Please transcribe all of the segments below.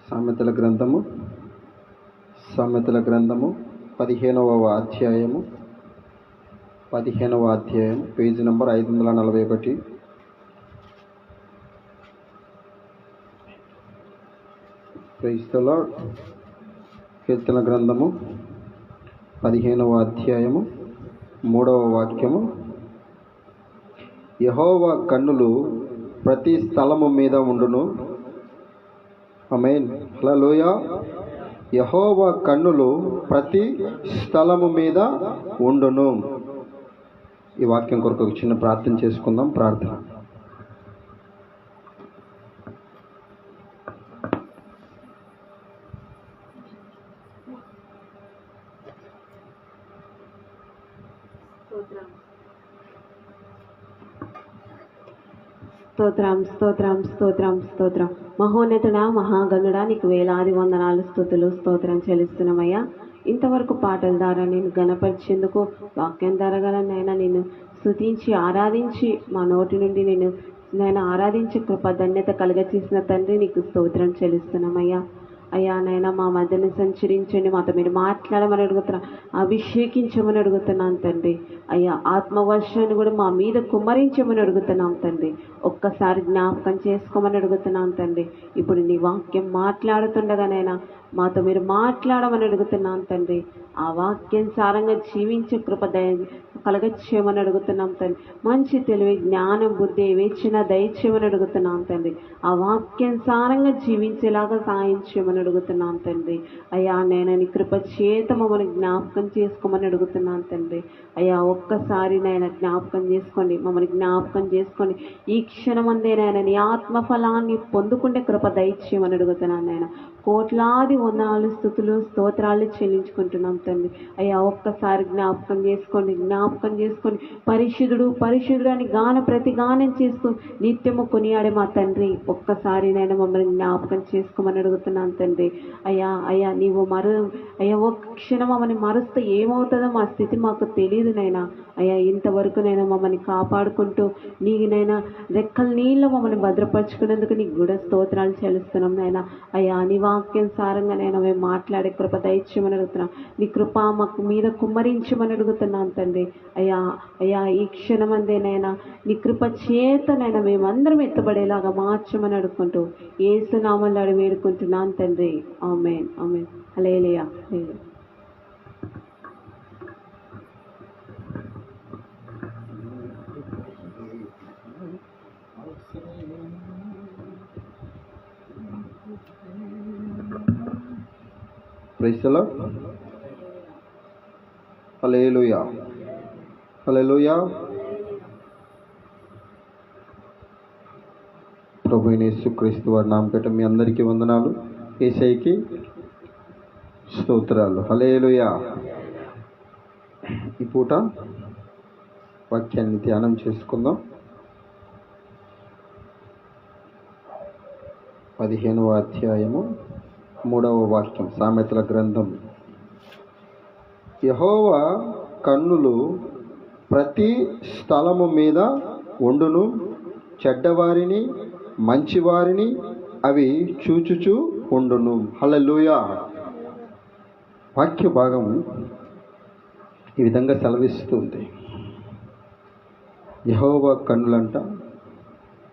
సామెతల గ్రంథము 15వ అధ్యాయము page number 541. Praise the Lord. కీర్తన గ్రంథము 15వ అధ్యాయము 3వ వాక్యము. యెహోవా కన్నులు ప్రతి స్థలము మీద ఉండును. ఆమేన్. హల్లెలూయా. యెహోవా కన్నులు ప్రతి స్థలము మీద ఉండును. ఈ వాక్యం కొరకు ఒక చిన్న ప్రార్థన చేసుకుందాం. ప్రార్థన. స్తోత్రం స్తోత్రం స్తోత్రం స్తోత్రం. మహోన్నతుడా, మహాగణుడా, నీకు వేలాది వందనాలు, స్తుతులు, స్తోత్రం చెల్లిస్తున్నామయ్యా. ఇంతవరకు పాటల ద్వారా నేను గణపరిచేందుకు, వాక్యం ద్వారా నైనా నిన్ను స్తుతించి ఆరాధించి మా నోటి నుండి నేను ఆరాధించే కృప ధన్యత కలుగచేసిన తండ్రి, నీకు స్తోత్రం చెల్లిస్తున్నామయ్యా. అయ్యా నైనా మా మధ్యని సంచరించండి, మాతో మీరు మాట్లాడమని అడుగుతున్నా, అభిషేకించమని అడుగుతున్నాను తండ్రి. అయ్యా ఆత్మవర్షాన్ని కూడా మా మీద కుమ్మరించమని అడుగుతున్నాం తండ్రి. ఒక్కసారి జ్ఞాపకం చేసుకోమని అడుగుతున్నాం తండ్రి. ఇప్పుడు నీ వాక్యం మాట్లాడుతుండగానైనా మాతో మీరు మాట్లాడమని అడుగుతున్నాం తండ్రి. ఆ వాక్యం సారంగా జీవించే కృప కలగచ్చేయమని అడుగుతున్నాం తండ్రి. మంచి తెలివి, జ్ఞానం, బుద్ధి వివేచన దయచేయమని అడుగుతున్నాం తండ్రి. ఆ వాక్యం సారంగా జీవించేలాగా సాయం చేయమని అడుగుతున్నాం తండ్రి. అయ్యా నేను నీ కృప చేత మమ్మల్ని జ్ఞాపకం చేసుకోమని అడుగుతున్నాను తండ్రి. అయ్యా ఒక్కసారి నాయన జ్ఞాపకం చేసుకోండి, మమ్మల్ని జ్ఞాపకం చేసుకోండి. ఈ క్షణమందేనైనా నీ ఆత్మఫలాన్ని పొందుకుంటే కృప దయచేయమని అడుగుతున్నాను నాయన. కోట్లాది వందనాలు, స్తుతులు, స్తోత్రాలు చెల్లించుకుంటున్నాం తండ్రి. అయ్యా ఒక్కసారి జ్ఞాపకం చేసుకోండి, పరిశుద్ధుడు పరిశుద్ధుడు అని ప్రతిగానం చేస్తూ నిత్యము కొనియాడే మా తండ్రి, ఒక్కసారి నేను మమ్మల్ని జ్ఞాపకం చేసుకోమని అడుగుతున్నాను తండ్రి. అయ్యా నీవు అయ్యా ఒక్క క్షణం మమ్మల్ని మరుస్తే ఏమవుతుందో మా స్థితి మాకు తెలియదు నైనా. అయ్యా ఇంతవరకు నేను మమ్మల్ని కాపాడుకుంటూ నీనైనా రెక్కల నీళ్ళు మమ్మల్ని భద్రపరుచుకునేందుకు నీకు కూడా స్తోత్రాలు చెల్లిస్తున్నాం నాయన. అయ్యా నీ వాక్యం సారంగా నేను మేము మాట్లాడే కృప దయచేయమని అడుగుతున్నాం. నీ కృప మాకు మీద కుమ్మరించమని అడుగుతున్నాను తండ్రి. అయ్యా ఈ క్షణమందేనైనా నీ కృప చేతనైనా మేమందరం ఎత్తబడేలాగా మార్చమని అడుగుకుంటూ యేసు నామములో అడిగి వేడుకుంటున్నాను తండ్రి. ఆమేన్ ఆమేన్. హల్లెలూయా హల్లెలూయా. Praise the Lord. హల్లెలూయా హల్లెలూయా. ప్రభువైన యేసుక్రీస్తు వారి నామమున మీ అందరికీ వందనాలు. యేసయ్యకి స్తోత్రాలు. హల్లెలూయా. ఈ పూట వాక్యాన్ని ధ్యానం చేసుకుందాం. 15వ అధ్యాయము 3వ వాక్యం. సామెతల గ్రంథం. యెహోవా కన్నులు ప్రతి స్థలము మీద ఉండును, చెడ్డవారిని మంచివారిని అవి చూచుచూ ఉండును. హల్లెలూయా. వాక్య భాగం ఈ విధంగా సెలవిస్తుంది. యెహోవా కన్నులంట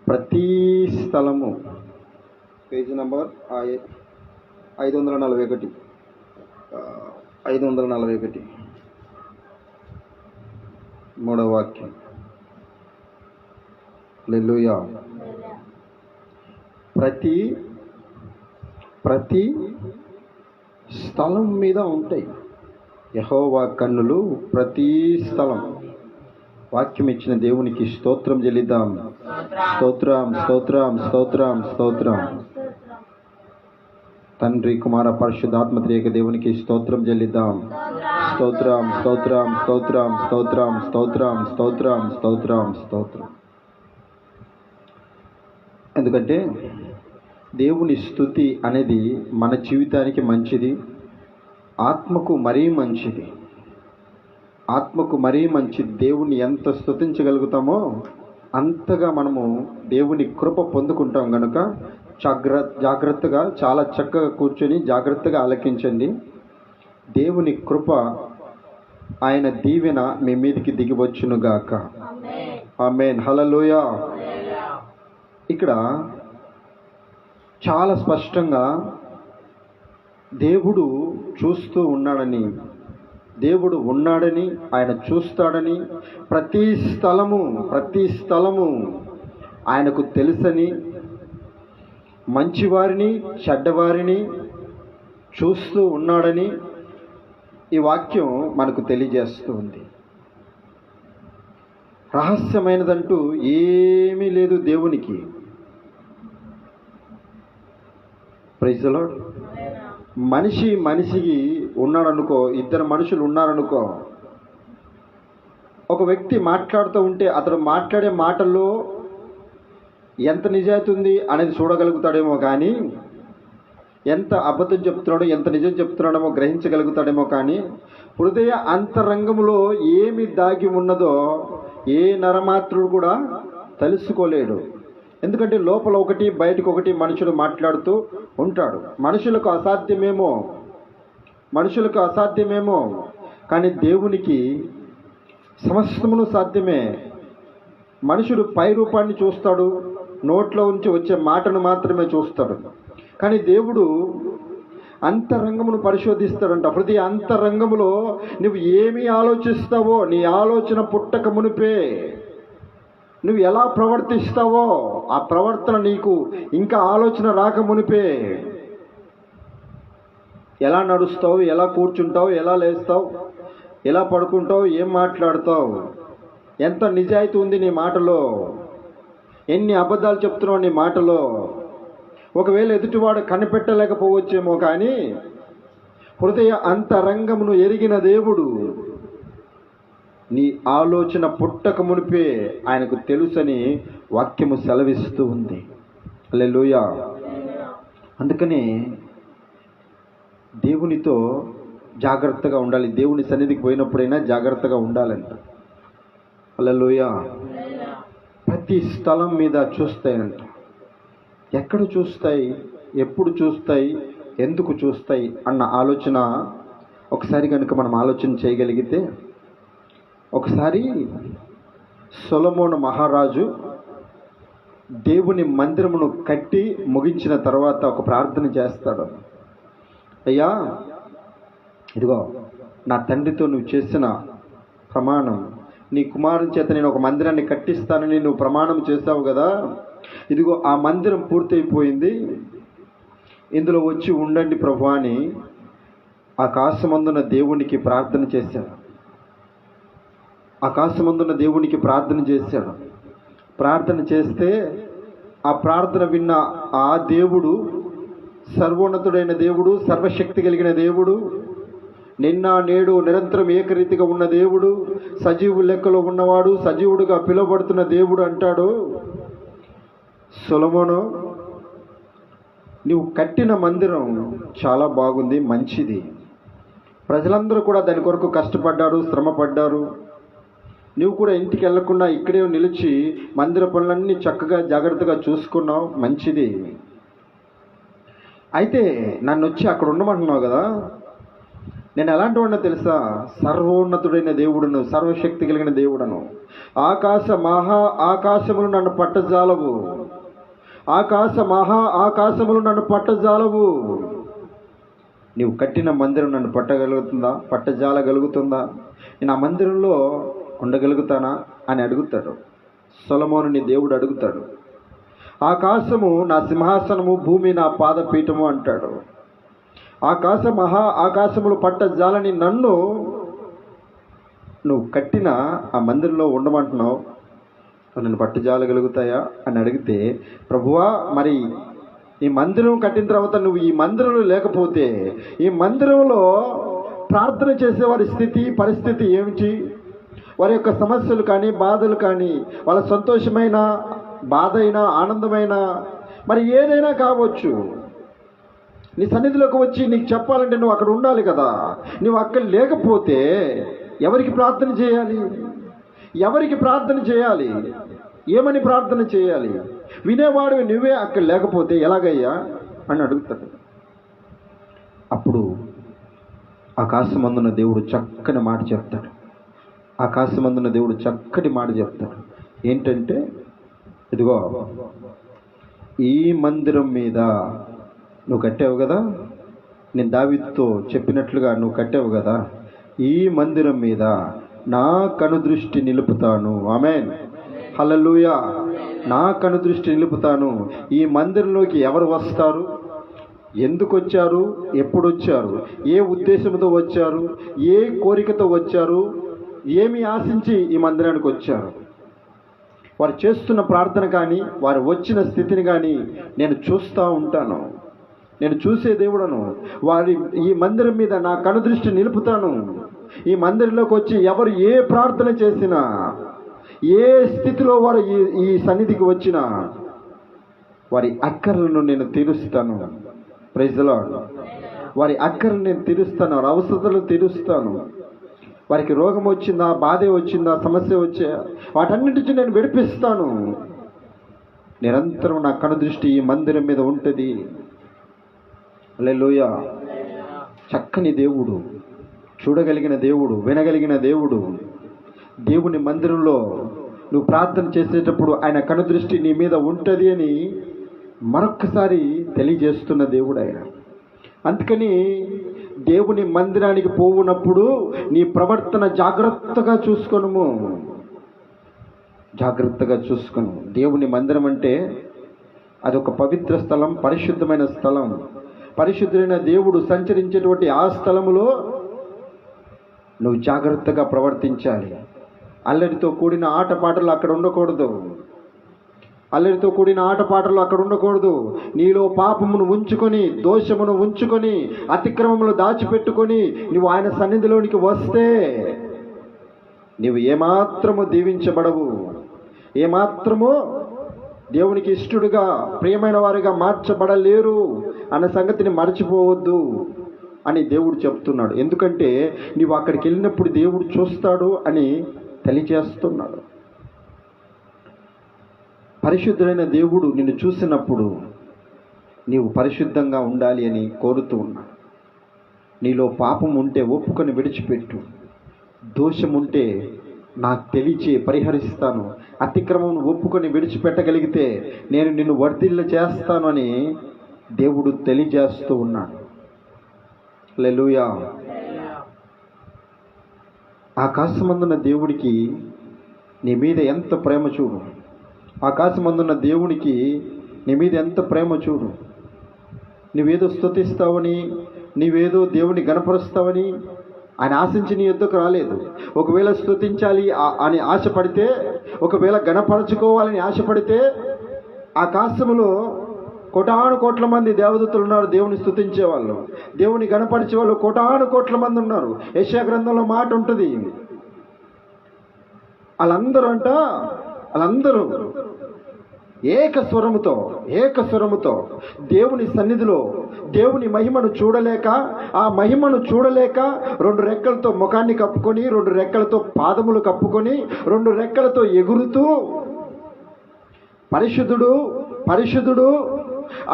ప్రతి స్థలము. Page number 541. 541 3వ వాక్యం. హల్లెలూయా. ప్రతి స్థలం మీద ఉంటాయి యెహోవా కన్నులు. ప్రతి స్థలం. వాక్యం ఇచ్చిన దేవునికి స్తోత్రం చెల్లిద్దాం. స్తోత్రం స్తోత్రం స్తోత్రం స్తోత్రం. తండ్రి కుమార పరిశుద్ధాత్మ త్రియేక దేవునికి స్తోత్రం చెల్లిద్దాం. స్తోత్రం స్తోత్రం స్తోత్రం స్తోత్రం స్తోత్రం స్తోత్రం స్తోత్రం స్తోత్రం. ఎందుకంటే దేవుని స్తుతి అనేది మన జీవితానికి మంచిది, ఆత్మకు మరీ మంచిది. దేవుణ్ణి ఎంత స్తుతించగలుగుతామో అంతగా మనము దేవుని కృప పొందుకుంటాం. కనుక జాగ్రత్తగా చాలా చక్కగా కూర్చొని జాగ్రత్తగా ఆలకించండి. దేవుని కృప, ఆయన దీవెన మీ మీదికి దిగివచ్చునుగాక. ఆమేన్. హల్లెలూయా. ఇక్కడ చాలా స్పష్టంగా దేవుడు చూస్తూ ఉన్నాడని, దేవుడు ఉన్నాడని, ఆయన చూస్తాడని, ప్రతి స్థలము ఆయనకు తెలుసని, మంచివారిని చెడ్డవారిని చూస్తూ ఉన్నాడని ఈ వాక్యం మనకు తెలియజేస్తూ ఉంది. రహస్యమైనదంటూ ఏమీ లేదు దేవునికి. Praise the lord. మనిషికి ఉన్నాడనుకో, ఇద్దరు మనుషులు ఉన్నారనుకో, ఒక వ్యక్తి మాట్లాడుతూ ఉంటే అతడు మాట్లాడే మాటల్లో ఎంత నిజాయితీ ఉంది అనేది చూడగలుగుతాడేమో, కానీ ఎంత అబద్ధం చెప్తున్నాడో ఎంత నిజం చెప్తున్నాడేమో గ్రహించగలుగుతాడేమో, కానీ హృదయ అంతరంగంలో ఏమి దాగి ఉన్నదో ఏ నరమాత్రుడు కూడా తెలుసుకోలేడు. ఎందుకంటే లోపల ఒకటి బయటకు ఒకటి మనుషుడు మాట్లాడుతూ ఉంటాడు. మనుషులకు అసాధ్యమేమో కానీ దేవునికి సమస్తమును సాధ్యమే. మనుషుడు పై రూపాన్ని చూస్తాడు, నోట్లో నుంచి వచ్చే మాటను మాత్రమే చూస్తాడు. కానీ దేవుడు అంతరంగమును పరిశోధిస్తాడంట. హృదయ అంతరంగములో నువ్వు ఏమి ఆలోచిస్తావో, నీ ఆలోచన పుట్టక మునిపే నువ్వు ఎలా ప్రవర్తిస్తావో ఆ ప్రవర్తన నీకు ఇంకా ఆలోచన రాక మునిపే, ఎలా నడుస్తావు, ఎలా కూర్చుంటావు, ఎలా లేస్తావు, ఎలా పడుకుంటావు, ఏం మాట్లాడతావు, ఎంత నిజాయితీ ఉంది నీ మాటలో, ఎన్ని అబద్ధాలు చెప్తున్నావు నీ మాటలో. ఒకవేళ ఎదుటివాడు కనిపెట్టలేకపోవచ్చేమో, కానీ హృదయ అంతరంగమును ఎరిగిన దేవుడు నీ ఆలోచన పుట్టక మునిపే ఆయనకు తెలుసని వాక్యము సెలవిస్తూ ఉంది. హల్లెలూయా. అందుకని దేవునితో జాగ్రత్తగా ఉండాలి. దేవుని సన్నిధికి పోయినప్పుడైనా జాగ్రత్తగా ఉండాలంట. హల్లెలూయా. ప్రతి స్థలం మీద చూస్తాయంట. ఎక్కడ చూస్తాయి, ఎప్పుడు చూస్తాయి, ఎందుకు చూస్తాయి అన్న ఆలోచన ఒకసారి కనుక మనం ఆలోచన చేయగలిగితే, ఒకసారి సొలొమోను మహారాజు దేవుని మందిరమును కట్టి ముగించిన తర్వాత ఒక ప్రార్థన చేస్తాడు. అయ్యా, ఇదిగో నా తండ్రితో నువ్వు చేసిన ప్రమాణం, నీ కుమారుని చేత నేను ఒక మందిరాన్ని కట్టిస్తానని నువ్వు ప్రమాణం చేశావు కదా, ఇదిగో ఆ మందిరం పూర్తయిపోయింది, ఇందులో వచ్చి ఉండండి ప్రభు అని ఆకాశమందున దేవునికి ప్రార్థన చేశాడు. ఆకాశమందున దేవునికి ప్రార్థన చేశాడు. ప్రార్థన చేస్తే ఆ ప్రార్థన విన్న ఆ దేవుడు సర్వోన్నతుడైన దేవుడు, సర్వశక్తి కలిగిన దేవుడు, నిన్న నేడు నిరంతరం ఏకరీతిగా ఉన్న దేవుడు, సజీవు లెక్కలో ఉన్నవాడు, సజీవుడుగా పిలువబడుతున్న దేవుడు అంటాడు, సొలొమోను, నువ్వు కట్టిన మందిరం చాలా బాగుంది, మంచిది, ప్రజలందరూ కూడా దాని కొరకు కష్టపడ్డారు, శ్రమపడ్డారు, నువ్వు కూడా ఇంటికి వెళ్లకుండా ఇక్కడే నిలిచి మందిర పనులన్నీ చక్కగా జాగ్రత్తగా చూసుకున్నావు, మంచిది. అయితే నన్ను వచ్చి అక్కడ ఉండమంటున్నావు కదా, నేను ఎలాంటి వాడినో తెలుసా? సర్వోన్నతుడైన దేవుడును, సర్వశక్తి కలిగిన దేవుడను. ఆకాశములు నన్ను పట్టజాలవు, ఆకాశములు నన్ను పట్టజాలవు. నీవు కట్టిన మందిరం నన్ను పట్టజాలగలుగుతుందా? నేను ఆ మందిరంలో ఉండగలుగుతానా అని అడుగుతాడు. సొలొమోనుని దేవుడు అడుగుతాడు. ఆకాశము నా సింహాసనము, భూమి నా పాదపీఠము అంటాడు. ఆకాశములు పట్టజాలని నన్ను నువ్వు కట్టిన ఆ మందిరంలో ఉండమంటున్నావు, నన్ను పట్టజాలగలుగుతాయా అని అడిగితే, ప్రభువా, మరి ఈ మందిరం కట్టిన తర్వాత నువ్వు ఈ మందిరంలో లేకపోతే ఈ మందిరంలో ప్రార్థన చేసేవారి పరిస్థితి ఏమిటి? వారి యొక్క సమస్యలు కానీ, బాధలు కానీ, వాళ్ళ సంతోషమైన, బాధ అయినా, ఆనందమైన, మరి ఏదైనా కావచ్చు, నీ సన్నిధిలోకి వచ్చి నీకు చెప్పాలంటే నువ్వు అక్కడ ఉండాలి కదా. నువ్వు అక్కడ లేకపోతే ఎవరికి ప్రార్థన చేయాలి? ఏమని ప్రార్థన చేయాలి? వినేవాడు నువ్వే అక్కడ లేకపోతే ఎలాగయ్యా అని అడుగుతాడు. అప్పుడు ఆకాశమందున దేవుడు చక్కని మాట చెప్తాడు. ఆకాశమందున దేవుడు చక్కటి మాట చెప్తాడు. ఏంటంటే, ఇదిగో ఈ మందిరం మీద నువ్వు కట్టావు కదా, నేను దావీదుతో చెప్పినట్లుగా నువ్వు కట్టావు కదా, ఈ మందిరం మీద నా కనుదృష్టి నిలుపుతాను. ఆమేన్, హల్లెలూయా. నా కనుదృష్టి నిలుపుతాను. ఈ మందిరంలోకి ఎవరు వస్తారు, ఎందుకు వచ్చారు, ఎప్పుడు వచ్చారు, ఏ ఉద్దేశంతో వచ్చారు, ఏ కోరికతో వచ్చారు, ఏమి ఆశించి ఈ మందిరానికి వచ్చారు, వారు చేస్తున్న ప్రార్థన కానీ వారు వచ్చిన స్థితిని కానీ నేను చూస్తూ ఉంటాను. నేను చూసే దేవుడను. వారి ఈ మందిరం మీద నా కనుదృష్టి నిలుపుతాను. ఈ మందిరంలోకి వచ్చి ఎవరు ఏ ప్రార్థన చేసినా, ఏ స్థితిలో వారు ఈ సన్నిధికి వచ్చినా వారి అక్కర్లను నేను తీరుస్తాను. Praise the Lord. వారి అక్కర్లను నేను తీరుస్తాను, వారి అవసరతలు తీరుస్తాను. వారికి రోగం వచ్చిందా, బాధ వచ్చిందా, సమస్య వచ్చా, వాటన్నిటి నుంచి నేను విడిపిస్తాను. నిరంతరం నా కనుదృష్టి ఈ మందిరం మీద ఉంటుంది. హల్లెలూయా. చక్కని దేవుడు, చూడగలిగిన దేవుడు, వినగలిగిన దేవుడు. దేవుని మందిరంలో నువ్వు ప్రార్థన చేసేటప్పుడు ఆయన కనుదృష్టి నీ మీద ఉంటుంది అని మరొక్కసారి తెలియజేస్తున్న దేవుడు ఆయన. అందుకని దేవుని మందిరానికి పోవునప్పుడు నీ ప్రవర్తన జాగ్రత్తగా చూసుకొనుము. జాగ్రత్తగా చూసుకొను. దేవుని మందిరం అంటే అదొక పవిత్ర స్థలం, పరిశుద్ధమైన స్థలం. పరిశుద్ధుడైన దేవుడు సంచరించేటువంటి ఆ స్థలములో నువ్వు జాగ్రత్తగా ప్రవర్తించాలి. అల్లరితో కూడిన ఆటపాటలు అక్కడ ఉండకూడదు. అల్లరితో కూడిన ఆటపాటలు అక్కడ ఉండకూడదు. నీలో పాపమును ఉంచుకొని, దోషమును ఉంచుకొని, అతిక్రమములు దాచిపెట్టుకొని నువ్వు ఆయన సన్నిధిలోనికి వస్తే నీవు ఏమాత్రము దీవించబడవు. ఏమాత్రము దేవునికి ఇష్టడుగా, ప్రియమైన వారిగా మార్చబడలేరు అన్న సంగతిని మర్చిపోవద్దు అని దేవుడు చెప్తున్నాడు. ఎందుకంటే నీవు అక్కడికి వెళ్ళినప్పుడు దేవుడు చూస్తాడు అని తెలియజేస్తున్నాడు. పరిశుద్ధుడైన దేవుడు నిన్ను చూసినప్పుడు నీవు పరిశుద్ధంగా ఉండాలి అని కోరుతూ ఉన్నాడు. నీలో పాపం ఉంటే ఒప్పుకొని విడిచిపెట్టు. దోషం ఉంటే నాకు తెలియచే పరిహరిస్తాను. అతిక్రమం ఒప్పుకొని విడిచిపెట్టగలిగితే నేను నిన్ను వర్ధిల్ల చేస్తాను అని దేవుడు తెలియజేస్తూ ఉన్నాడు. హల్లెలూయా. ఆకాశమందున్న దేవుడికి నీ మీద ఎంత ప్రేమ చూడు. ఆకాశమందున్న దేవునికి నీ మీద ఎంత ప్రేమ చూడు. నువ్వేదో స్తుతిస్తావని, నీవేదో దేవుని గణపరుస్తావని ఆయన ఆశించి నీ యొద్దకు రాలేదు. ఒకవేళ స్తుతించాలి అని ఆశపడితే, ఒకవేళ గణపరచుకోవాలని ఆశపడితే ఆకాశములో కోటాను కోట్ల మంది దేవదూతలు ఉన్నారు. దేవుని స్తుతించే వాళ్ళు, దేవుని గణపరిచే వాళ్ళు కోటాను కోట్ల మంది ఉన్నారు. యెషయా గ్రంథంలో మాట ఉంటుంది. వాళ్ళందరూ ఏకస్వరముతో దేవుని సన్నిధిలో దేవుని మహిమను చూడలేక, ఆ మహిమను చూడలేక 2 రెక్కలతో ముఖాన్ని కప్పుకొని, 2 రెక్కలతో పాదములు కప్పుకొని, 2 రెక్కలతో ఎగురుతూ పరిశుద్ధుడు, పరిశుద్ధుడు,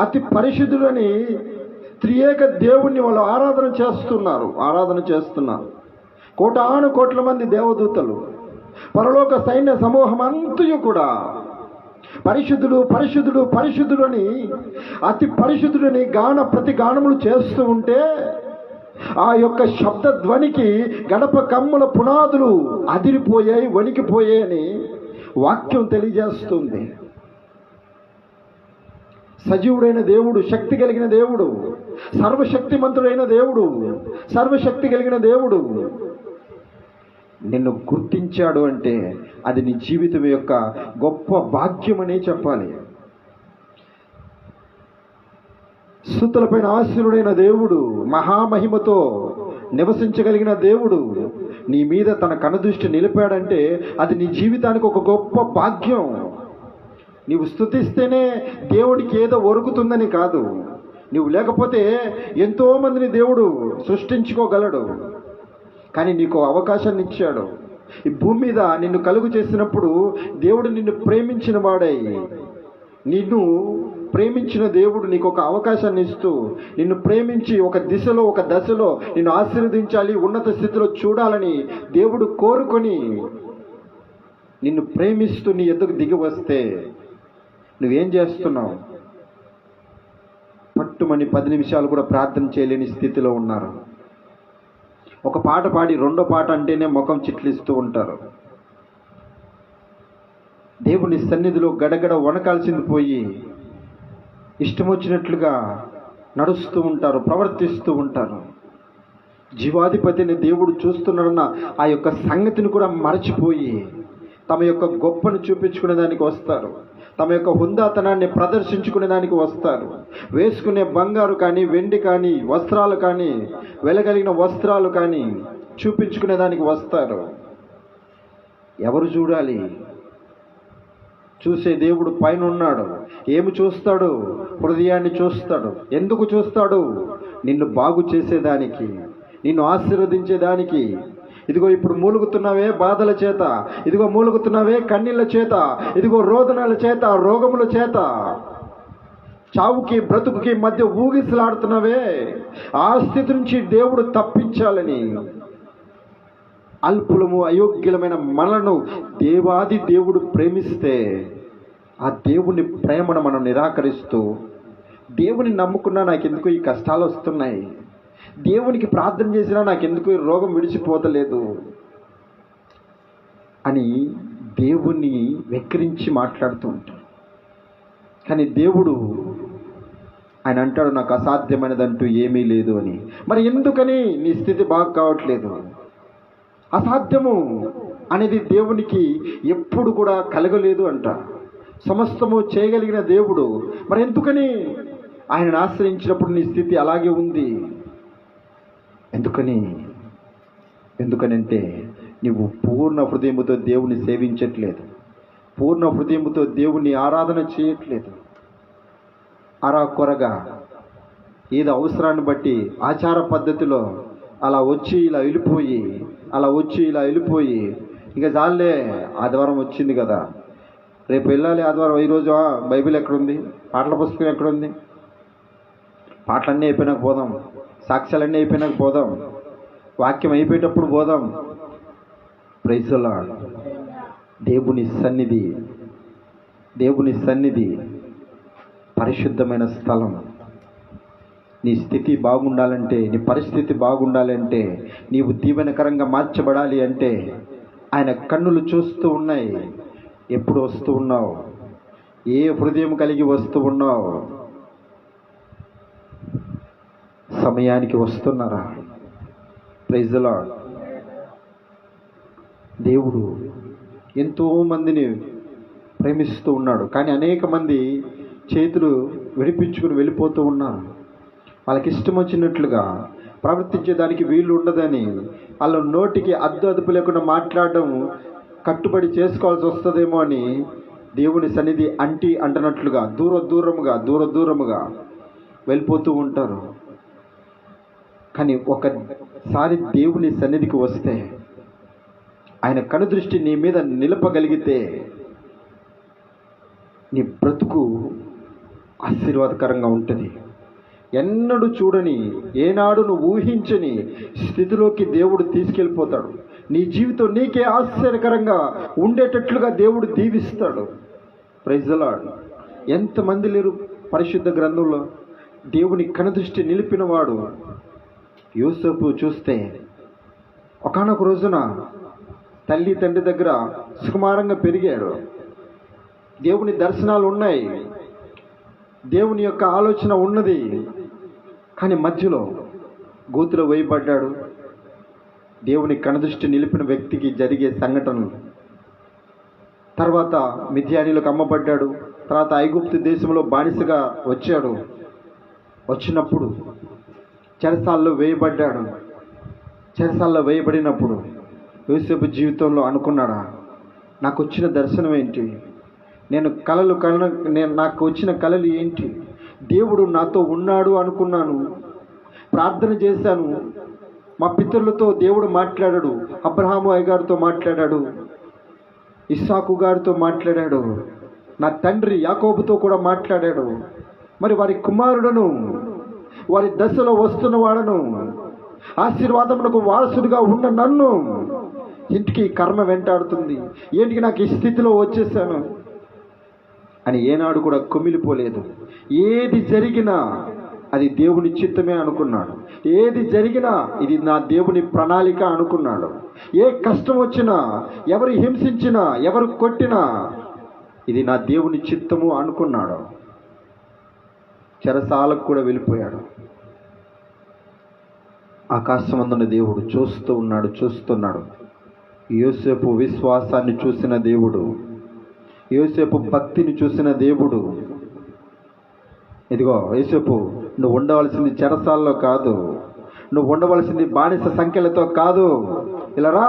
అతి పరిశుద్ధుడని త్రియేక దేవుణ్ణి వాళ్ళు ఆరాధన చేస్తున్నారు. కోటాను కోట్ల మంది దేవదూతలు, పరలోక సైన్య సమూహం అంతయు కూడా పరిశుద్ధుడు, పరిశుద్ధుడు, పరిశుద్ధుడు అని అతి పరిశుద్ధుడిని ప్రతి గానములు చేస్తూ ఉంటే ఆ యొక్క శబ్ద ధ్వనికి గడప కమ్ముల పునాదులు అదిరిపోయాయి, వణికిపోయాయి అని వాక్యం తెలియజేస్తుంది. సజీవుడైన దేవుడు, శక్తి కలిగిన దేవుడు, సర్వశక్తిమంతుడైన దేవుడు, సర్వశక్తి కలిగిన దేవుడు నిన్ను గుర్తించాడు అంటే అది నీ జీవితం యొక్క గొప్ప భాగ్యమనే చెప్పాలి. స్తుతులపైన ఆశీనుడైన దేవుడు, మహామహిమతో నివసించగలిగిన దేవుడు నీ మీద తన కనుదృష్టి నిలిపాడంటే అది నీ జీవితానికి ఒక గొప్ప భాగ్యం. నీవు స్తుతిస్తేనే దేవుడికి ఏదో ఒరుగుతుందని కాదు. నువ్వు లేకపోతే ఎంతోమందిని దేవుడు సృష్టించుకోగలడు. కానీ నీకు అవకాశాన్ని ఇచ్చాడు. ఈ భూమి మీద నిన్ను కలుగు చేసినప్పుడు దేవుడు నిన్ను ప్రేమించిన వాడై నిన్ను ప్రేమించిన దేవుడు నీకు ఒక అవకాశాన్ని ఇస్తూ, నిన్ను ప్రేమించి ఒక దిశలో ఒక దశలో నిన్ను ఆశీర్వదించాలి, ఉన్నత స్థితిలో చూడాలని దేవుడు కోరుకొని నిన్ను ప్రేమిస్తూ నీ ఎద్దుకు దిగి వస్తే నువ్వేం చేస్తున్నావు? పట్టుమని 10 నిమిషాలు కూడా ప్రార్థన చేయలేని స్థితిలో ఉన్నారు. ఒక పాట పాడి రెండో పాట అంటేనే ముఖం చిట్లిస్తూ ఉంటారు. దేవుని సన్నిధిలో గడగడ వణకాల్సింది పోయి ఇష్టం వచ్చినట్లుగా నడుస్తూ ఉంటారు, ప్రవర్తిస్తూ ఉంటారు. జీవాధిపతిని దేవుడు చూస్తున్నాడన్న ఆ యొక్క సంగతిని కూడా మరచిపోయి తమ యొక్క గొప్పను చూపించుకునే దానికి వస్తారు, తమ యొక్క హుందాతనాన్ని ప్రదర్శించుకునే దానికి వస్తారు. వేసుకునే బంగారు కానీ వెండి కానీ వస్త్రాలు కానీ వెలగలిగిన వస్త్రాలు కానీ చూపించుకునే దానికి వస్తారు. ఎవరు చూడాలి? చూసే దేవుడు పైన ఉన్నాడు. ఏమి చూస్తాడు? హృదయాన్ని చూస్తాడు. ఎందుకు చూస్తాడు? నిన్ను బాగు చేసేదానికి, నిన్ను ఆశీర్వదించేదానికి. ఇదిగో ఇప్పుడు మూలుగుతున్నావే బాధల చేత, ఇదిగో మూలుగుతున్నావే కన్నీళ్ళ చేత, ఇదిగో రోదనల చేత, రోగముల చేత, చావుకి బ్రతుకుకి మధ్య ఊగిసలాడుతున్నావే, ఆ స్థితి నుంచి దేవుడు తప్పించాలని అల్పులము అయోగ్యులమైన మనలను దేవాది దేవుడు ప్రేమిస్తే ఆ దేవుని ప్రేమను మనం నిరాకరిస్తూ, దేవుని నమ్ముకున్నా నాకెందుకు ఈ కష్టాలు వస్తున్నాయి, దేవునికి ప్రార్థన చేసినా నాకెందుకు ఈ రోగం విడిచిపోతలేదు అని దేవుణ్ణి వెక్కిరించి మాట్లాడుతూ ఉంటాడు. కానీ దేవుడు ఆయన అంటాడు, నాకు అసాధ్యమైనదంటూ ఏమీ లేదు అని. మరి ఎందుకని నీ స్థితి బాగా కావట్లేదు? అసాధ్యము అనేది దేవునికి ఎప్పుడు కూడా కలగలేదు అంట. సమస్తము చేయగలిగిన దేవుడు, మరి ఎందుకని ఆయనను ఆశ్రయించినప్పుడు నీ స్థితి అలాగే ఉంది? ఎందుకనంటే నువ్వు పూర్ణ హృదయముతో దేవుని సేవించట్లేదు, పూర్ణ హృదయముతో దేవుని ఆరాధన చేయట్లేదు. అరాకొరగా ఏదో అవసరాన్ని బట్టి ఆచార పద్ధతిలో అలా వచ్చి ఇలా వెళ్ళిపోయి, అలా వచ్చి ఇలా వెళ్ళిపోయి, ఇక చాలే ఆదివారం వచ్చింది కదా, రేపు వెళ్ళాలి ఆదివారం, ఈరోజు బైబిల్ ఎక్కడుంది, పాటల పుస్తకం ఎక్కడుంది, పాటలన్నీ అయిపోయినాక పోదాం, సాక్ష్యాలన్నీ అయిపోయినాక పోదాం, వాక్యం అయిపోయేటప్పుడు పోదాం. Praise the lord. దేవుని సన్నిధి పరిశుద్ధమైన స్థలం. నీ స్థితి బాగుండాలంటే, నీ పరిస్థితి బాగుండాలంటే, నీవు దీవెనకరంగా మార్చబడాలి అంటే ఆయన కన్నులు చూస్తూ ఉన్నాయి. ఎప్పుడు వస్తూ ఉన్నావు? ఏ హృదయం కలిగి వస్తూ ఉన్నావు? సమయానికి వస్తున్నారా? Praise the lord. దేవుడు ఎంతో మందిని ప్రేమిస్తూ ఉన్నాడు, కానీ అనేక మంది చేతులు విడిపించుకుని వెళ్ళిపోతూ ఉన్నారు. వాళ్ళకి ఇష్టం వచ్చినట్లుగా ప్రవర్తించేదానికి వీలు ఉండదని, వాళ్ళ నోటికి అదుపు లేకుండా మాట్లాడడం కట్టుబడి చేసుకోవాల్సి వస్తుందేమో అని దేవుని సన్నిధి అంటున్నట్లుగా దూరముగా వెళ్ళిపోతూ ఉంటారు. కానీ ఒకసారి దేవుని సన్నిధికి వస్తే, ఆయన కనుదృష్టి నీ మీద నిలపగలిగితే నీ బ్రతుకు ఆశీర్వాదకరంగా ఉంటుంది. ఎన్నడూ చూడని, ఏనాడు నువ్వు ఊహించని స్థితిలోకి దేవుడు తీసుకెళ్ళిపోతాడు. నీ జీవితం నీకే ఆశ్చర్యకరంగా ఉండేటట్లుగా దేవుడు దీవిస్తాడు. Praise the lord. ఎంతమంది లేరు పరిశుద్ధ గ్రంథంలో దేవుని కనుదృష్టి నిలిపినవాడు? యోసేపు చూస్తే ఒకానొక రోజున తల్లి తండ్రి దగ్గర సుకుమారంగా పెరిగాడు. దేవుని దర్శనాలు ఉన్నాయి, దేవుని యొక్క ఆలోచన ఉన్నది. కానీ మధ్యలో గోతులో వేయబడ్డాడు. దేవుని కనుదృష్టి నిలిపిన వ్యక్తికి జరిగే సంఘటనలు. తర్వాత మిద్యానీలకు అమ్మబడ్డాడు. తర్వాత ఐగుప్తు దేశంలో బానిసగా వచ్చాడు. వచ్చినప్పుడు చెరసాల్లో వేయబడ్డాడు. చెరసాల్లో వేయబడినప్పుడు యోసేపు జీవితంలో అనుకున్నాడా, నాకు వచ్చిన దర్శనం ఏంటి, నాకు వచ్చిన కలలు ఏంటి, దేవుడు నాతో ఉన్నాడు అనుకున్నాను, ప్రార్థన చేశాను, మా పితరులతో దేవుడు మాట్లాడాడు, అబ్రహాము అయ్య గారితో మాట్లాడాడు, ఇస్సాకు గారితో మాట్లాడాడు, నా తండ్రి యాకోబుతో కూడా మాట్లాడాడు. మరి వారి కుమారుడను, వారి దశలో వస్తున్న వాడను, ఆశీర్వాదమునకు వారసుడిగా ఉన్న నన్ను ఇంటికి కర్మ వెంటాడుతుంది, ఏంటికి నాకు ఈ స్థితిలో వచ్చేసాను అని ఏనాడు కూడా కుమిలిపోలేదు. ఏది జరిగినా అది దేవుని చిత్తమే అనుకున్నాడు. ఏది జరిగినా ఇది నా దేవుని ప్రణాళిక అనుకున్నాడు. ఏ కష్టం వచ్చినా, ఎవరు హింసించినా, ఎవరు కొట్టినా ఇది నా దేవుని చిత్తము అనుకున్నాడు. చెరసాలకు కూడా వెళ్ళిపోయాడు. ఆకాశమందున్న దేవుడు చూస్తున్నాడు. యోసేపు విశ్వాసాన్ని చూసిన దేవుడు, యోసేపు భక్తిని చూసిన దేవుడు, ఇదిగో యోసేపు, నువ్వు ఉండవలసింది చెరసాల్లో కాదు, నువ్వు ఉండవలసింది బానిస సంఖ్యలతో కాదు. ఇలా రా,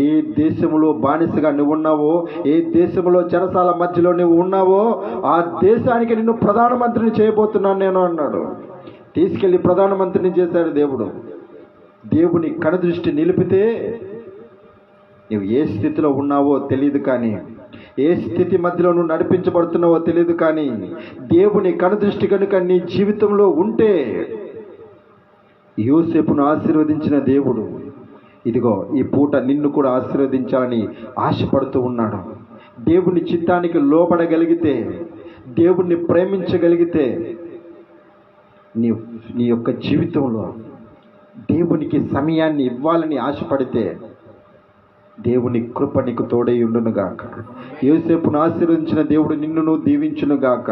ఏ దేశంలో బానిసగా నువ్వు ఉన్నావో, ఏ దేశంలో చెరసాల మధ్యలో నువ్వు ఉన్నావో ఆ దేశానికి నిన్ను ప్రధానమంత్రిని చేయబోతున్నాను నేను అన్నాడు. తీసుకెళ్ళి ప్రధానమంత్రిని చేశాడు దేవుడు. దేవుని కనుదృష్టి నిలిపితే నువ్వు ఏ స్థితిలో ఉన్నావో తెలియదు, కానీ ఏ స్థితి మధ్యలో నువ్వు నడిపించబడుతున్నావో తెలియదు, కానీ దేవుని కనుదృష్టి కనుక నీ జీవితంలో ఉంటే, యోసేపును ఆశీర్వదించిన దేవుడు ఇదిగో ఈ పూట నిన్ను కూడా ఆశీర్వదించాలని ఆశపడుతూ ఉన్నాడు. దేవుని చిత్తానికి లోబడగలిగితే, దేవుణ్ణి ప్రేమించగలిగితే, నీ యొక్క జీవితంలో దేవునికి సమయాన్ని ఇవ్వాలని ఆశపడితే దేవుని కృప నీకు తోడై ఉండునుగాక. యోసేపును ఆశీర్వదించిన దేవుడు నిన్నును దీవించునుగాక.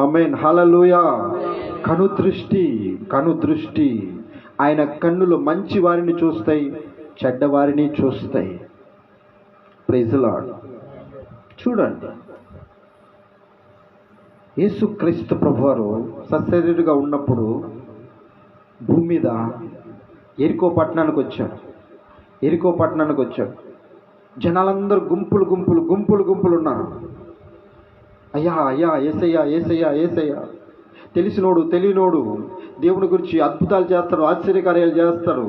ఆమేన్, హల్లెలూయా. కనుదృష్టి ఆయన కన్నులు మంచి వారిని చూస్తాయి, చెడ్డవారిని చూస్తాయి. Praise lord. చూడండి, యేసుక్రీస్తు ప్రభువారు సశరీరుగా ఉన్నప్పుడు భూమి మీద ఎరికో పట్టణానికి వచ్చాడు. జనాలందరూ గుంపులు ఉన్నారు. అయ్యా ఏసయ్యా, తెలిసినోడు తెలియనోడు దేవుని గురించి అద్భుతాలు చేస్తాడు, ఆశ్చర్యకార్యాలు చేస్తాడు,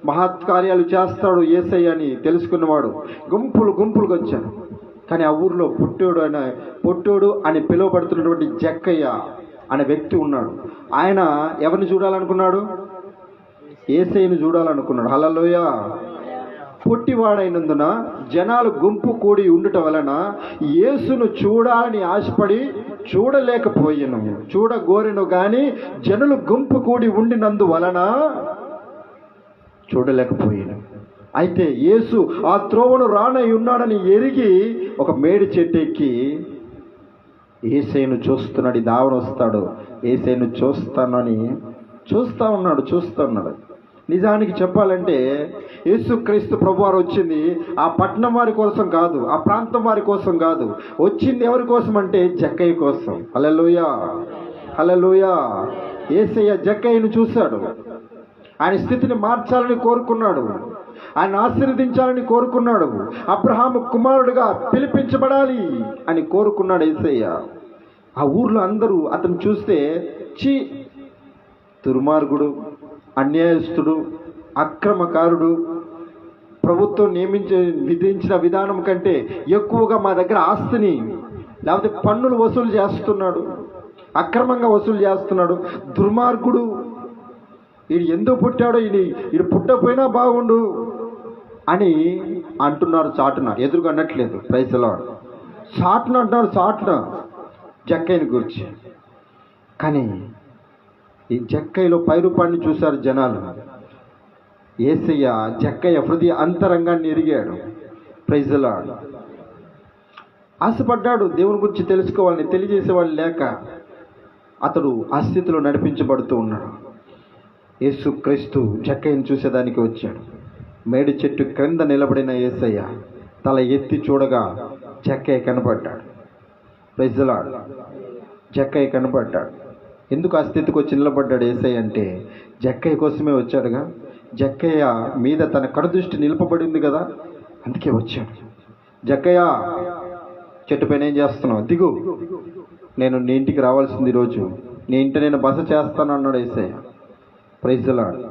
మహత్కార్యాలు చేస్తాడు ఏసయ్య అని తెలుసుకున్నవాడు గుంపులుగా వచ్చారు. కానీ ఆ ఊరిలో పొట్టోడు అని పిలువబడుతున్నటువంటి జక్కయ్య అనే వ్యక్తి ఉన్నాడు. ఆయన ఎవరిని చూడాలనుకున్నాడు? ఏసయ్యను చూడాలనుకున్నాడు. హల్లెలూయా. పొట్టివాడైనందున జనాలు గుంపు కూడి ఉండటం వలన యేసును చూడాలని ఆశపడి చూడలేకపోయాను, చూడగోరెను కానీ జనులు గుంపు కూడి ఉండినందువలన చూడలేకపోయాను. అయితే యేసు ఆ త్రోవను రానై ఉన్నాడని ఎరిగి ఒక మేడి చెట్టు ఎక్కి యేసయ్యను చూస్తున్నాడు. దావన వస్తాడు, యేసయ్యను చూస్తానని చూస్తా ఉన్నాడు. నిజానికి చెప్పాలంటే యేసుక్రీస్తు ప్రభువారు వచ్చింది ఆ పట్టణం వారి కోసం కాదు, ఆ ప్రాంతం వారి కోసం కాదు. వచ్చింది ఎవరి కోసం అంటే జక్కయ్య కోసం. హల్లెలూయా. యేసయ్య జక్కయ్యను చూశాడు. ఆయన స్థితిని మార్చాలని కోరుకున్నాడు, ఆయన ఆశీర్వదించాలని కోరుకున్నాడు, అబ్రహాము కుమారుడుగా పిలిపించబడాలి అని కోరుకున్నాడు యేసయ్య. ఆ ఊర్లో అందరూ అతను చూస్తే దుర్మార్గుడు, అన్యాయస్తుడు, అక్రమకారుడు, ప్రభుత్వం విధించిన విధానం కంటే ఎక్కువగా మా దగ్గర ఆస్తిని లేకపోతే పన్నులు వసూలు చేస్తున్నాడు, అక్రమంగా వసూలు చేస్తున్నాడు, దుర్మార్గుడు, వీడు ఎందుకు పుట్టాడో, వీడు పుట్టకపోయినా బాగుండు అని అంటున్నారు. చాటున, ఎదురుగా అనట్లేదు. Praise lord. చాటున అంటున్నారు, చాటున జక్కయ్యని గురించి. కానీ ఈ జక్కయ్యలో పైరూపాన్ని చూశారు జనాలు. యేసయ్య జక్కయ్య హృదయ అంతరంగాన్ని ఎరిగాడు. Praise lord. ఆశపడ్డాడు దేవుని గురించి తెలుసుకోవాలని, తెలియజేసేవాళ్ళు లేక అతడు ఆ స్థితిలో నడిపించబడుతూ ఉన్నాడు. యేసుక్రీస్తు జక్కయ్యను చూసేదానికి వచ్చాడు. మేడి చెట్టు క్రింద నిలబడిన యేసయ్య తల ఎత్తి చూడగా జక్కయ్య కనపడ్డాడు. Praise lord. జక్కయ్య కనపడ్డాడు. ఎందుకు ఆ స్థితికి వచ్చి నిలబడ్డాడు యేసయ్య అంటే జక్కయ్య కోసమే వచ్చాడుగా. జక్కయ్య మీద తన కనుదృష్టి నిలపబడింది కదా, అందుకే వచ్చాడు. జక్కయ్య, చెట్టు పైన ఏం చేస్తున్నావు? దిగు, నేను నీ ఇంటికి రావాల్సింది ఈరోజు, నీ ఇంట నేను బస చేస్తాను అన్నాడు యేసయ్య. Praise lord.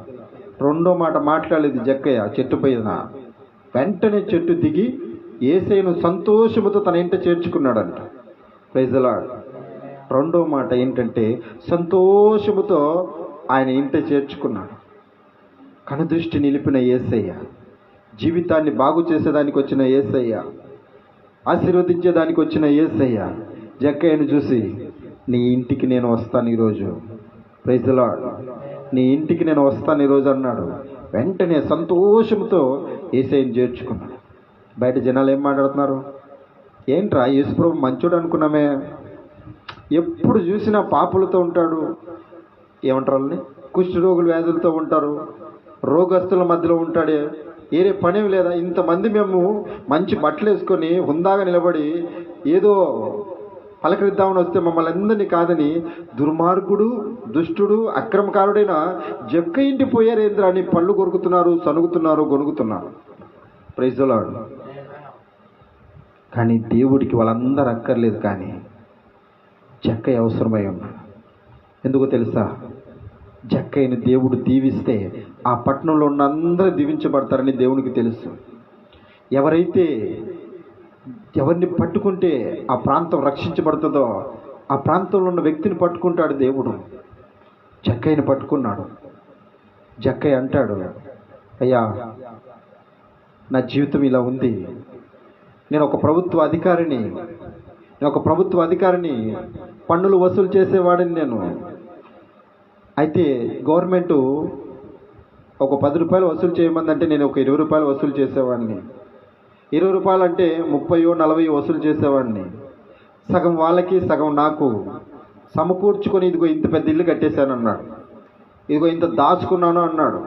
రెండో మాట మాట్లాడలేదు జక్కయ్య చెట్టు పైన. వెంటనే చెట్టు దిగి యేసయ్యను సంతోషముతో తన ఇంట చేర్చుకున్నాడంట. Praise the lord. రెండో మాట ఏంటంటే సంతోషముతో ఆయన ఇంట చేర్చుకున్నాడు. కనుదృష్టి నిలిపిన యేసయ్య, జీవితాన్ని బాగు చేసేదానికి వచ్చిన యేసయ్య, ఆశీర్వదించేదానికి వచ్చిన యేసయ్య జక్కయ్యను చూసి, నీ ఇంటికి నేను వస్తాను ఈరోజు. Praise the lord. నీ ఇంటికి నేను వస్తాను ఈరోజు అన్నాడు. వెంటనే సంతోషంతో యేసయ్యను చేర్చుకున్నాడు. బయట జనాలు ఏం మాట్లాడుతున్నారు? ఏంట్రా యేసుప్రభు మంచోడు అనుకున్నామే, ఎప్పుడు చూసినా పాపులతో ఉంటాడు, ఏమంటారు వాళ్ళని, కుష్ఠరోగులు వ్యాధులతో ఉంటారు, రోగస్తుల మధ్యలో ఉంటాడే, ఏరే పనేమి లేదా? ఇంతమంది మేము మంచి బట్టలు వేసుకొని హుందాగా నిలబడి ఏదో పలకరిద్దామని వస్తే మమ్మల్ని అందరినీ కాదని దుర్మార్గుడు, దుష్టుడు, అక్రమకారుడైన జక్క ఇంటి పోయారేంద్ర అని పళ్ళు కొరుకుతున్నారు, సనుగుతున్నారు, గొనుగుతున్నారు. Praise the Lord. కానీ దేవుడికి వాళ్ళందరూ అక్కర్లేదు, కానీ జక్కయ్య అవసరమై ఉన్నాడు. ఎందుకో తెలుసా? జక్కయ్యని దేవుడు దీవిస్తే ఆ పట్టణంలో ఉన్న అందరూ దీవించబడతారని దేవునికి తెలుసు. ఎవరిని పట్టుకుంటే ఆ ప్రాంతం రక్షించబడుతుందో ఆ ప్రాంతంలో ఉన్న వ్యక్తిని పట్టుకుంటాడు దేవుడు. జక్కయ్యని పట్టుకున్నాడు. జక్కయ్య అంటాడు, అయ్యా నా జీవితం ఇలా ఉంది, నేను ఒక ప్రభుత్వ అధికారిని, పన్నులు వసూలు చేసేవాడిని నేను. అయితే గవర్నమెంటు ఒక 10 రూపాయలు వసూలు చేయమందంటే నేను ఒక 20 రూపాయలు వసూలు చేసేవాడిని. 20 రూపాయలు అంటే 30-40 వసూలు చేసేవాడిని. సగం వాళ్ళకి సగం నాకు సమకూర్చుకొని ఇదిగో ఇంత పెద్ద ఇల్లు కట్టేశాను అన్నాడు. ఇదిగో ఇంత దాచుకున్నాను అన్నాడు.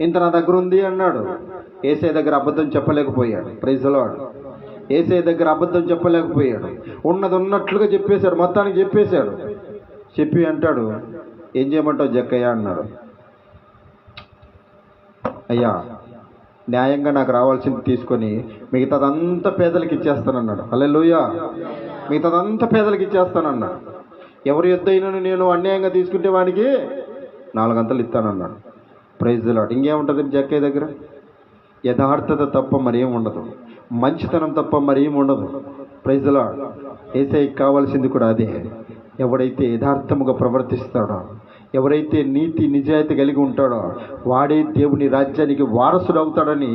ఇంత నా దగ్గర ఉంది అన్నాడు. యేసయ్య దగ్గర అబద్ధం చెప్పలేకపోయాడు. Praise the Lord. యేసయ్య దగ్గర అబద్ధం చెప్పలేకపోయాడు. ఉన్నది ఉన్నట్లుగా చెప్పేశాడు, మొత్తానికి చెప్పేశాడు. చెప్పి అంటాడు, ఏం చేయమంటావు జక్కయ్య అన్నాడు. అయ్యా న్యాయంగా నాకు రావాల్సింది తీసుకొని మిగతాదంతా పేదలకు ఇచ్చేస్తానన్నాడు. హల్లెలూయా. మిగతాదంతా పేదలకు ఇచ్చేస్తానన్నాడు. ఎవరి యొద్దైనా నేను అన్యాయంగా తీసుకుంటే వానికి 4 అంతలు ఇస్తానన్నాడు. Praise the Lord. ఇంకేముంటుంది జక్కయ్య దగ్గర? యథార్థత తప్ప మరేం ఉండదు, మంచితనం తప్ప మరేం ఉండదు. Praise the lord. యేసయ్యకి కావాల్సింది కూడా అదే. ఎవడైతే యథార్థముగా ప్రవర్తిస్తాడో, ఎవరైతే నీతి నిజాయితీ కలిగి ఉంటాడో వాడే దేవుని రాజ్యానికి వారసుడు అవుతాడని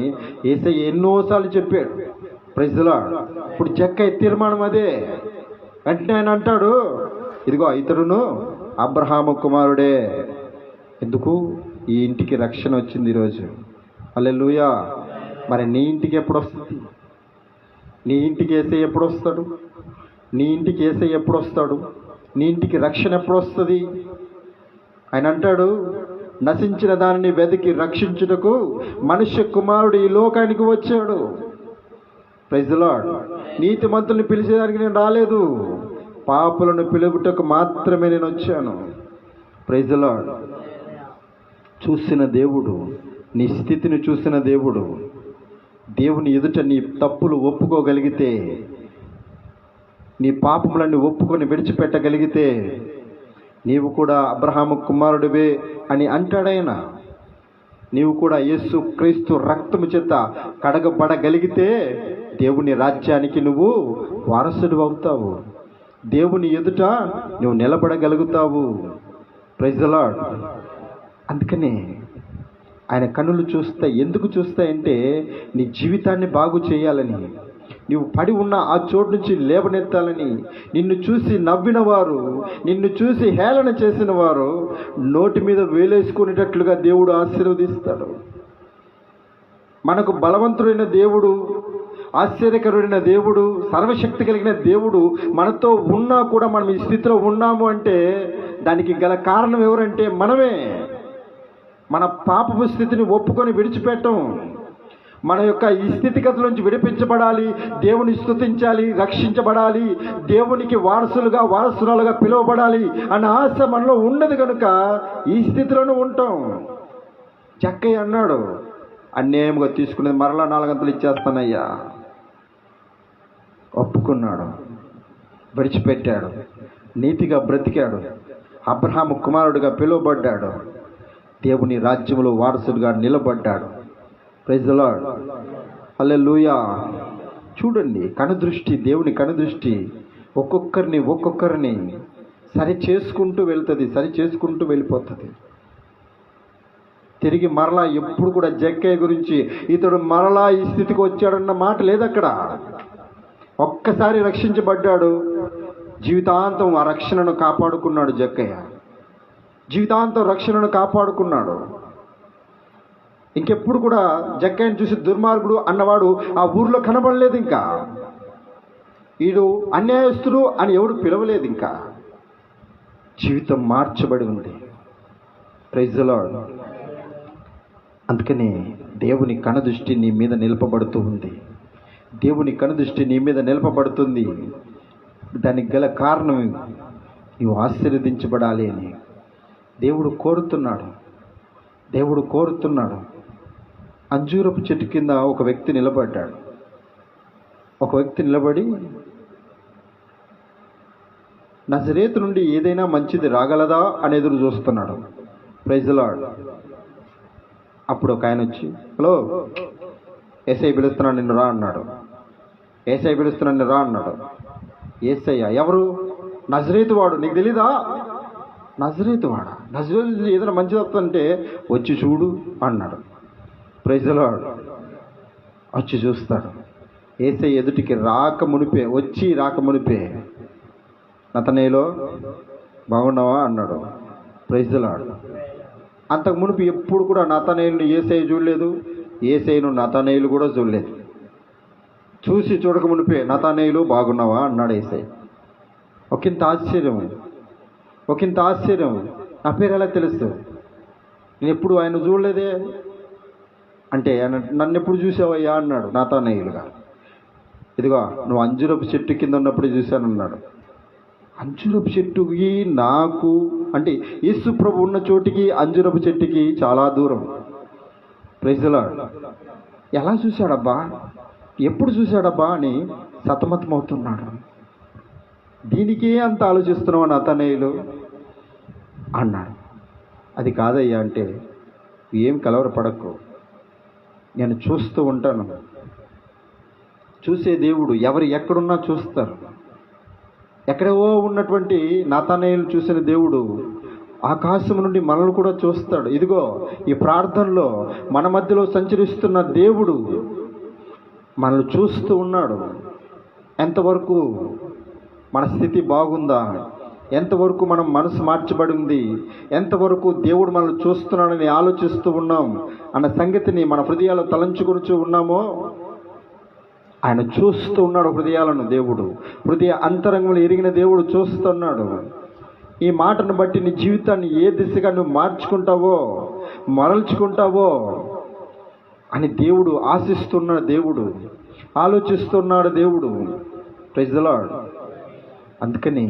యేసయ్య ఎన్నోసార్లు చెప్పాడు. Praise the lord. ఇప్పుడు జక్కయ్య తీర్మానం అదే. వెంటనే ఆయన అంటాడు, ఇదిగో ఇతరును అబ్రహాము కుమారుడే. ఎందుకు? ఈ ఇంటికి రక్షణ వచ్చింది ఈరోజు. హల్లెలూయా. మరి నీ ఇంటికి ఎప్పుడు వస్తుంది? నీ ఇంటికి యేసయ్య ఎప్పుడు వస్తాడు? నీ ఇంటికి యేసయ్య ఎప్పుడు వస్తాడు? నీ ఇంటికి రక్షణ ఎప్పుడు వస్తుంది? ఆయన అంటాడు, నశించిన దానిని వెతికి రక్షించుటకు మనుష్య కుమారుడు ఈ లోకానికి వచ్చాడు. Praise the Lord. నీతిమంతుల్ని పిలిచేదానికి నేను రాలేదు, పాపులను పిలుపుటకు మాత్రమే నేను వచ్చాను. Praise the Lord. చూసిన దేవుడు, నీ స్థితిని చూసిన దేవుడు, దేవుని ఎదుట నీ తప్పులు ఒప్పుకోగలిగితే, నీ పాపములన్నీ ఒప్పుకొని విడిచిపెట్టగలిగితే నీవు కూడా అబ్రహాము కుమారుడివే అని అంటాడైనా. నీవు కూడా యేసు క్రీస్తు రక్తము చేత కడగబడగలిగితే దేవుని రాజ్యానికి నువ్వు వారసుడు అవుతావు. దేవుని ఎదుట నువ్వు నిలబడగలుగుతావు. Praise the lord. అందుకనే ఆయన కన్నులు చూస్తాయి. ఎందుకు చూస్తాయంటే నీ జీవితాన్ని బాగు చేయాలని, నువ్వు పడి ఉన్న ఆ చోటు నుంచి లేవనెత్తాలని. నిన్ను చూసి నవ్విన వారు, నిన్ను చూసి హేళన చేసిన వారు నోటి మీద వేలేసుకునేటట్లుగా దేవుడు ఆశీర్వదిస్తాడు. మనకు బలవంతుడైన దేవుడు, ఆశ్చర్యకరుడైన దేవుడు, సర్వశక్తి కలిగిన దేవుడు మనతో ఉన్నా కూడా మనం ఈ స్థితిలో ఉన్నాము అంటే దానికి గల కారణం ఎవరంటే మనమే. మన పాపపు స్థితిని ఒప్పుకొని విడిచిపెట్టం. మన యొక్క ఈ స్థితిగతుల నుంచి విడిపించబడాలి, దేవుని స్తుతించాలి, రక్షించబడాలి, దేవునికి వారసురాలుగా పిలువబడాలి అన్న ఆశ మనలో ఉండదు కనుక ఈ స్థితిలోనే ఉంటాం. జక్కయ్య అన్నాడు, అన్యాయంగా తీసుకునేది మరలా 4 అంతలు ఇచ్చేస్తానయ్యా. ఒప్పుకున్నాడు, విడిచిపెట్టాడు, నీతిగా బ్రతికాడు, అబ్రహాము కుమారుడిగా పిలువబడ్డాడు, దేవుని రాజ్యములో వారసుడిగా నిలబడ్డాడు. Praise the Lord. హల్లెలూయా. చూడండి, కనుదృష్టి, దేవుని కనుదృష్టి ఒక్కొక్కరిని సరి చేసుకుంటూ వెళ్తుంది, సరి చేసుకుంటూ వెళ్ళిపోతుంది. తిరిగి మరలా ఎప్పుడు కూడా జక్కయ్య గురించి ఇతడు మరలా ఈ స్థితికి వచ్చాడన్న మాట లేదు అక్కడ. ఒక్కసారి రక్షించబడ్డాడు, జీవితాంతం ఆ రక్షణను కాపాడుకున్నాడు. జక్కయ్య జీవితాంతం రక్షణను కాపాడుకున్నాడు. ఇంకెప్పుడు కూడా జక్కయ్యను చూసి దుర్మార్గుడు అన్నవాడు ఆ ఊర్లో కనబడలేదు. ఇంకా వీడు అన్యాయస్తుడు అని ఎవడు పిలవలేదు. ఇంకా జీవితం మార్చబడి ఉంది. Praise the Lord. అందుకని దేవుని కనుదృష్టి నీ మీద నిలపబడుతూ ఉంది. దేవుని కనుదృష్టి నీ మీద నిలపబడుతుంది. దానికి గల కారణం నీవు ఆశీర్వదించబడాలి అని దేవుడు కోరుతున్నాడు. దేవుడు కోరుతున్నాడు. అంజూరపు చెట్టు కింద ఒక వ్యక్తి నిలబడ్డాడు. ఒక వ్యక్తి నిలబడి నజరేతు నుండి ఏదైనా మంచిది రాగలదా అని ఎదురు చూస్తున్నాడు. Praise the Lord. అప్పుడు ఒక ఆయన వచ్చి, హలో, ఏసై పిలుస్తున్నాడు నిన్ను రా అన్నాడు. ఏసై పిలుస్తున్నాడు నిన్ను రా అన్నాడు. ఏసయ్య ఎవరు? నజరేతు వాడు, నీకు తెలీదా? నజరేతు వాడా? నజరేతు ఏదైనా మంచిది వస్తుందంటే వచ్చి చూడు అన్నాడు. Praise the Lord. వచ్చి చూస్తాడు. ఏసై ఎదుటికి రాక మునిపే నతనేలో బాగున్నావా అన్నాడు. Praise the Lord. అంతకు మునుపు ఎప్పుడు కూడా నతనేయుని ఏసై చూడలేదు, ఏసైను నతనేయులు కూడా చూడలేదు. చూసి చూడక మునిపే నతనేయులు బాగున్నావా అన్నాడు ఏసై. ఒకంత ఆశ్చర్యం. నా పేరు ఎలా తెలుసు? నేను ఎప్పుడు ఆయన చూడలేదే అంటే, నన్ను ఎప్పుడు చూసావయ్యా అన్నాడు నతనేయులుగా. ఇదిగో నువ్వు అంజూరపు చెట్టు కింద ఉన్నప్పుడే చూశానన్నాడు. అంజూరపు చెట్టుకి నాకు అంటే యేసు ప్రభు ఉన్న చోటికి అంజూరపు చెట్టుకి చాలా దూరం. Praise the Lord. ఎలా చూశాడబ్బా, ఎప్పుడు చూశాడబ్బా అని సతమతమవుతున్నాడు. దీనికే అంత ఆలోచిస్తున్నావు నతనేయులు అన్నాడు. అది కాదయ్యా అంటే, ఏం కలవరపడకు, నేను చూస్తూ ఉంటాను. చూసే దేవుడు ఎవరు ఎక్కడున్నా చూస్తారు. ఎక్కడో ఉన్నటువంటి నతనేయులు చూసిన దేవుడు ఆకాశం నుండి మనల్ని కూడా చూస్తాడు. ఇదిగో ఈ ప్రార్థనలో మన మధ్యలో సంచరిస్తున్న దేవుడు మనల్ని చూస్తూ ఉన్నాడు. ఎంతవరకు మన స్థితి బాగుందా, ఎంతవరకు మనం మనసు మార్చబడి ఉంది, ఎంతవరకు దేవుడు మనల్ని చూస్తున్నాడని ఆలోచిస్తూ ఉన్నాం అన్న సంగతిని మన హృదయాల్లో తలంచుకొనుచూ ఉన్నామో ఆయన చూస్తూ ఉన్నాడు. హృదయాలను దేవుడు, హృదయ అంతరంగంలో ఎరిగిన దేవుడు చూస్తున్నాడు. ఈ మాటను బట్టి నీ జీవితాన్ని ఏ దిశగా నువ్వు మార్చుకుంటావో, మరల్చుకుంటావో అని దేవుడు ఆశిస్తున్నాడు, దేవుడు ఆలోచిస్తున్నాడు, దేవుడు. Praise the Lord. అందుకని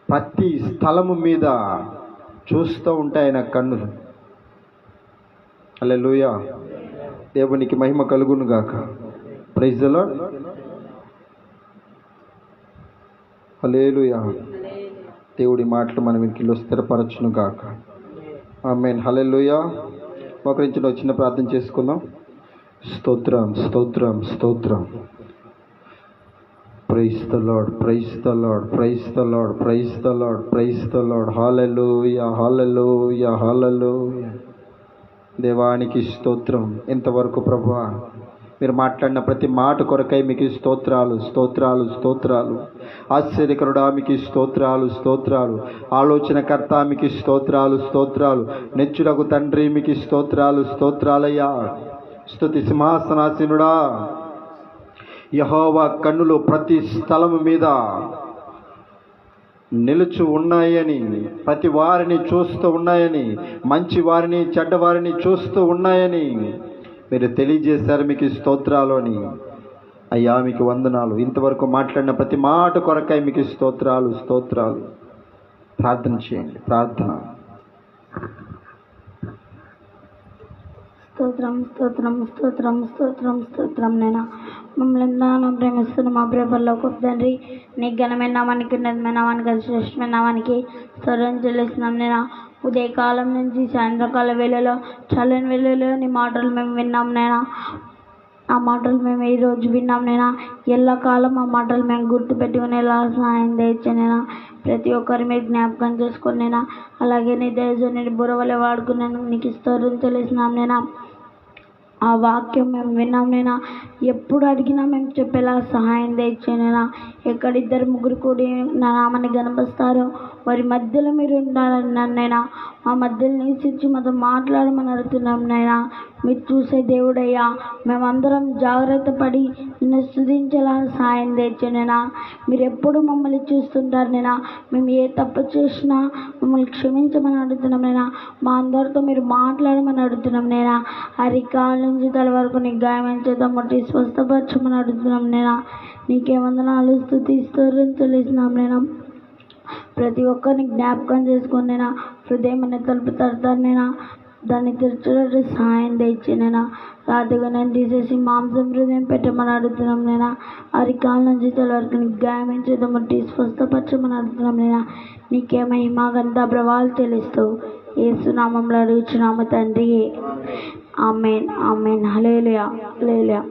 ప్రతి స్థలము మీద చూస్తూ ఉంటాయి ఆయన కన్నులు. హల్లెలూయా. దేవునికి మహిమ కలుగును గాక. Praise the Lord. హల్లెలూయా. దేవుడి మాటలు మన వెనుకలో స్థిరపరచును గాక. ఆమేన్. హల్లెలూయా. మోకరించి చిన్న ప్రార్థన చేసుకుందాం. స్తోత్రం, స్తోత్రం, స్తోత్రం. Praise the Lord, praise the Lord, praise the Lord, praise the Lord, praise the Lord. హల్లెలూయా, హల్లెలూయా, హల్లెలూయా. దేవానికి స్తోత్రం. ఇంతవరకు ప్రభువా మీరు మాట్లాడిన ప్రతి మాట కొరకై మీకు స్తోత్రాలు, స్తోత్రాలు, స్తోత్రాలు. ఆశ్చర్యకరుడా మీకు స్తోత్రాలు, స్తోత్రాలు. ఆలోచనకర్త మీకు స్తోత్రాలు, స్తోత్రాలు. నెచ్చుడకు తండ్రి మీకు స్తోత్రాలు, స్తోత్రాలయ్యా. స్తుతి సింహాసనాసీనుడా, యెహోవా కన్నులు ప్రతి స్థలము మీద నిలుచు ఉన్నాయని, ప్రతి వారిని చూస్తూ ఉన్నాయని, మంచి వారిని చెడ్డవారిని చూస్తూ ఉన్నాయని మీరు తెలియజేశారు. మీకు స్తోత్రాలు అని అయ్యా, మీకు వందనాలు. ఇంతవరకు మాట్లాడిన ప్రతి మాట కొరకై మీకు స్తోత్రాలు, స్తోత్రాలు. ప్రార్థన చేయండి. ప్రార్థన. స్తోత్రం, స్తోత్రం, స్తోత్రం, స్తోత్రం, స్తోత్రం. నేను మమ్మల్ని ఎంతగానో ప్రేమిస్తున్న మా ప్రేమలో గొప్ప తండ్రి, నీ ఘనమైన నామానికి, ఉన్నతమైన నామానికి, శ్రేష్టమైన నామానికి స్తోత్రం చెల్లిస్తున్నాం. నేను ఉదయకాలం నుంచి సాయంత్రకాల వేళలో చల్లని వేళలో నీ మాటలు మేము విన్నాం. నేను ఆ మాటలు మేము ఈరోజు విన్నాం నైనా, ఎల్లకాలం ఆ మాటలు మేము గుర్తుపెట్టుకునేలా సహాయం దయచేనైనా. ప్రతి ఒక్కరి మీరు జ్ఞాపకం చేసుకునేనా, అలాగే నీ దయచేసి బురవలే వాడుకున్నాను నీకు స్తోత్రం చెల్లిస్తున్నాం నైనా. ఆ వాక్యం మేము విన్నాం నైనా, ఎప్పుడు అడిగినా మేము చెప్పేలా సహాయం దయచేనైనా. ఎక్కడ 2-3 కూడి నా నామాన్ని గణపరుస్తారో వారి మధ్యలో మీరు ఉండాలన్నానైనా. మా మధ్యలో నివసించి మాతో మాట్లాడమని అడుగుతున్నాం నైనా. మీరు చూసే దేవుడయ్యా, మేమందరం జాగ్రత్త పడి నిన్ను స్తుతించేలా సహాయం తెచ్చానైనా. మీరు ఎప్పుడు మమ్మల్ని చూస్తుంటారు నైనా. మేము ఏ తప్పు చేసినా మమ్మల్ని క్షమించమని అడుగుతున్నాం నైనా. మా అందరితో మీరు మాట్లాడమని అడుగుతున్నాం నైనా. అరికాల నుంచి తల వరకు నీ గాయం చేత ముట్టి స్వస్థపరచమని అడుగుతున్నాం నైనా. నీకే వందనాలు, స్తుతి స్తోత్రం చెల్లిస్తున్నాం నైనా. ప్రతి ఒక్కరిని జ్ఞాపకం చేసుకునేనా, హృదయం అనే తలుపు తడతానైనా, దాన్ని తెరచడానికి సహాయం తెచ్చినైనా. రాత్రిగా నేను తీసేసి మాంసం హృదయం పెట్టమని అడుగుతున్నాం నైనా. అరికాల నుంచి తల వరకు నీ గాయం చేత ముట్టి స్వస్థపరచమని అడుగుతున్నాం నైనా. నీకే మహిమ ఘనత ప్రభావాలు చెల్లిస్తూ యేసు నామంలో అడుగుచున్నాము తండ్రి, ఆమేన్ ఆమేన్. హల్లెలూయా హల్లెలూయా.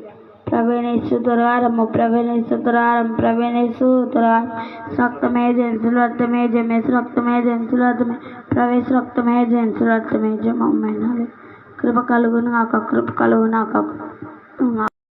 ప్రవేణేశు తురారము ప్రవేణేశు తురారం ప్రవేణేశు తురారం రక్తమే జంతులు రక్తమే జమేసు రక్తమే జంతులు రక్తమే ప్రవేశ రక్తమే జంతులు రక్తమే జమ. కృప కలుగును కాక కృప కలుగును కాక.